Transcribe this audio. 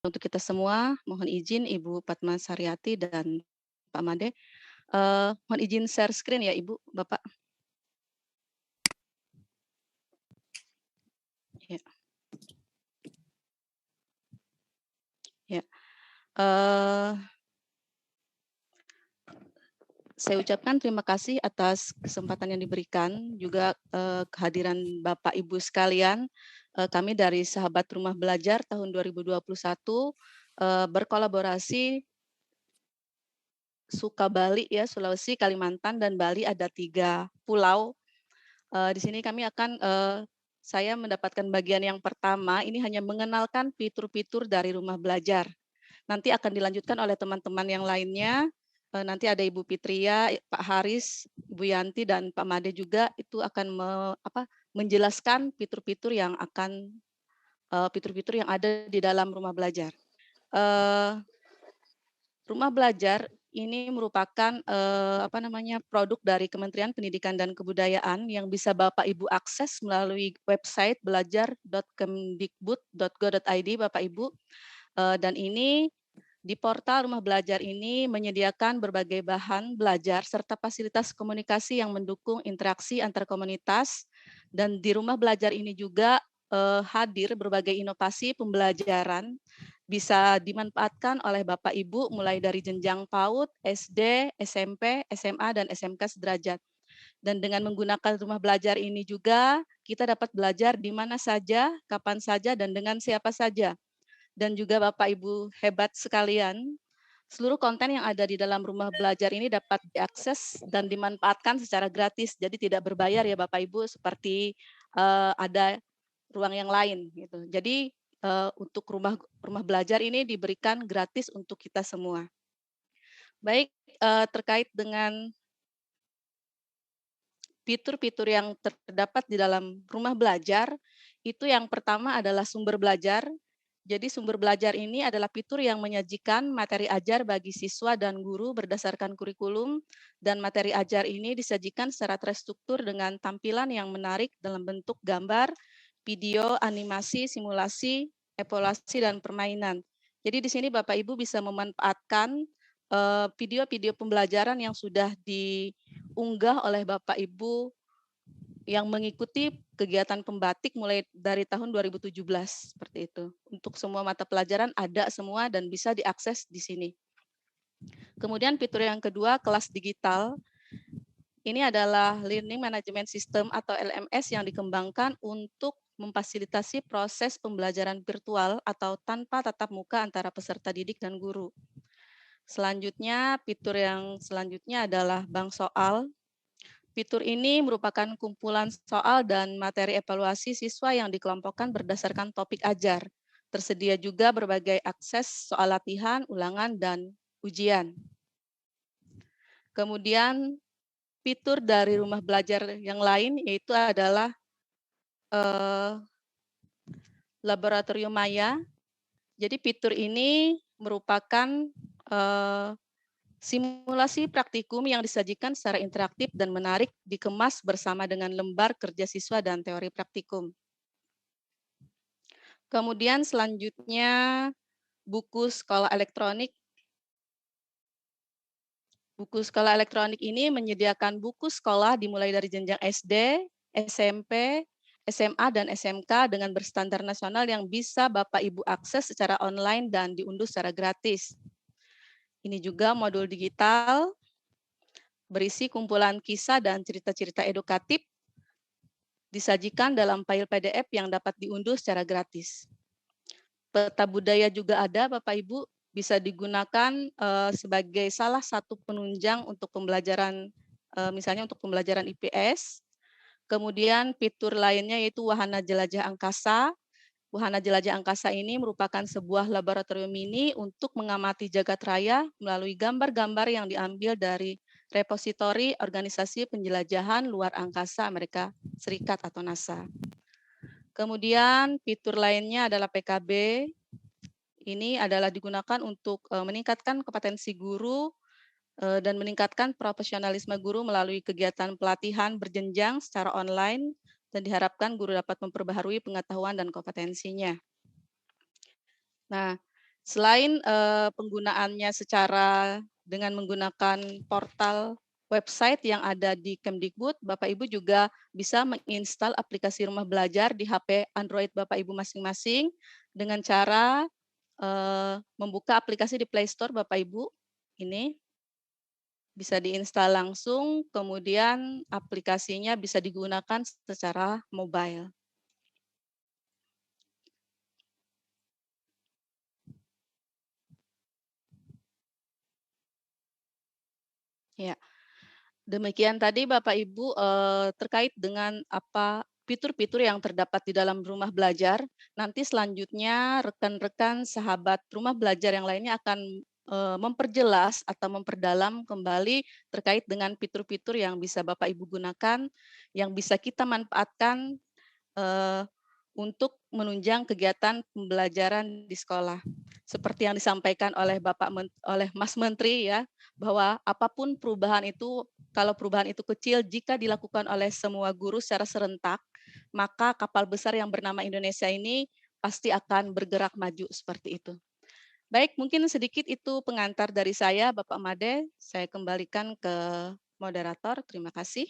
Untuk kita semua, mohon izin Ibu Padma Saryati dan Pak Made, mohon izin share screen ya Ibu, Bapak. Ya, ya. Eee, saya ucapkan terima kasih atas kesempatan yang diberikan, juga, kehadiran Bapak Ibu sekalian. Kami dari Sahabat Rumah Belajar tahun 2021, berkolaborasi Bali ya, Sulawesi, Kalimantan, dan Bali ada 3 pulau. Di sini kami akan saya mendapatkan bagian yang pertama, ini hanya mengenalkan fitur-fitur dari rumah belajar. Nanti akan dilanjutkan oleh teman-teman yang lainnya, nanti ada Ibu Fitria, Pak Haris, Ibu Yanti, dan Pak Made juga, itu akan menjelaskan fitur-fitur yang fitur-fitur yang ada di dalam rumah belajar. Eee Rumah belajar ini merupakan, produk dari Kementerian Pendidikan dan Kebudayaan yang bisa Bapak Ibu akses melalui website belajar.kemdikbud.go.id Bapak Ibu, dan ini di portal rumah belajar ini menyediakan berbagai bahan belajar serta fasilitas komunikasi yang mendukung interaksi antar komunitas, dan di rumah belajar ini juga, hadir berbagai inovasi pembelajaran bisa dimanfaatkan oleh Bapak Ibu mulai dari jenjang PAUD, SD, SMP, SMA, dan SMK sederajat. Dan dengan menggunakan rumah belajar ini juga kita dapat belajar di mana saja, kapan saja, dan dengan siapa saja. Dan juga Bapak Ibu hebat sekalian, seluruh konten yang ada di dalam rumah belajar ini dapat diakses dan dimanfaatkan secara gratis. Jadi tidak berbayar ya Bapak Ibu seperti ada ruang yang lain gitu. Jadi untuk rumah rumah belajar ini diberikan gratis untuk kita semua. Baik, terkait dengan fitur-fitur yang terdapat di dalam rumah belajar, itu yang pertama adalah sumber belajar. Jadi sumber belajar ini adalah fitur yang menyajikan materi ajar bagi siswa dan guru berdasarkan kurikulum, dan materi ajar ini disajikan secara terstruktur dengan tampilan yang menarik dalam bentuk gambar, video, animasi, simulasi, evaluasi, dan permainan. Jadi di sini Bapak Ibu bisa memanfaatkan video-video pembelajaran yang sudah diunggah oleh Bapak Ibu yang mengikuti kegiatan pembatik mulai dari tahun 2017, seperti itu. Untuk semua mata pelajaran ada semua dan bisa diakses di sini. Kemudian fitur yang kedua, kelas digital. Ini adalah Learning Management System atau LMS yang dikembangkan untuk memfasilitasi proses pembelajaran virtual atau tanpa tatap muka antara peserta didik dan guru. Selanjutnya, fitur yang selanjutnya adalah bank soal. Fitur ini merupakan kumpulan soal dan materi evaluasi siswa yang dikelompokkan berdasarkan topik ajar. Tersedia juga berbagai akses soal latihan, ulangan, dan ujian. Kemudian fitur dari rumah belajar yang lain yaitu adalah laboratorium maya. Jadi fitur ini merupakan simulasi praktikum yang disajikan secara interaktif dan menarik, dikemas bersama dengan lembar kerja siswa dan teori praktikum. Kemudian selanjutnya buku sekolah elektronik. Buku sekolah elektronik ini menyediakan buku sekolah dimulai dari jenjang SD, SMP, SMA, dan SMK dengan berstandar nasional yang bisa Bapak Ibu akses secara online dan diunduh secara gratis. Ini juga modul digital berisi kumpulan kisah dan cerita-cerita edukatif disajikan dalam file PDF yang dapat diunduh secara gratis. Peta budaya juga ada Bapak Ibu, bisa digunakan sebagai salah satu penunjang untuk pembelajaran, misalnya untuk pembelajaran IPS. Kemudian fitur lainnya yaitu wahana jelajah angkasa. Wahana jelajah angkasa ini merupakan sebuah laboratorium mini untuk mengamati jagat raya melalui gambar-gambar yang diambil dari repositori Organisasi Penjelajahan Luar Angkasa Amerika Serikat atau NASA. Kemudian fitur lainnya adalah PKB. Ini adalah digunakan untuk meningkatkan kompetensi guru dan meningkatkan profesionalisme guru melalui kegiatan pelatihan berjenjang secara online, dan diharapkan guru dapat memperbaharui pengetahuan dan kompetensinya. Nah, Selain penggunaannya secara dengan menggunakan portal website yang ada di Kemdikbud, Bapak Ibu juga bisa menginstal aplikasi Rumah Belajar di HP Android Bapak Ibu masing-masing dengan cara membuka aplikasi di Play Store Bapak Ibu. Ini bisa diinstal langsung, kemudian aplikasinya bisa digunakan secara mobile. Ya. Demikian tadi Bapak Ibu, terkait dengan apa, fitur-fitur yang terdapat di dalam rumah belajar. Nanti selanjutnya rekan-rekan sahabat rumah belajar yang lainnya akan, memperjelas atau memperdalam kembali terkait dengan fitur-fitur yang bisa Bapak Ibu gunakan, yang bisa kita manfaatkan, eee, untuk menunjang kegiatan pembelajaran di sekolah. Seperti yang disampaikan oleh oleh Mas Menteri ya, bahwa apapun perubahan itu, kalau perubahan itu kecil, jika dilakukan oleh semua guru secara serentak, maka kapal besar yang bernama Indonesia ini pasti akan bergerak maju seperti itu. Baik, mungkin sedikit itu pengantar dari saya, Bapak Made. Saya kembalikan ke moderator. Terima kasih.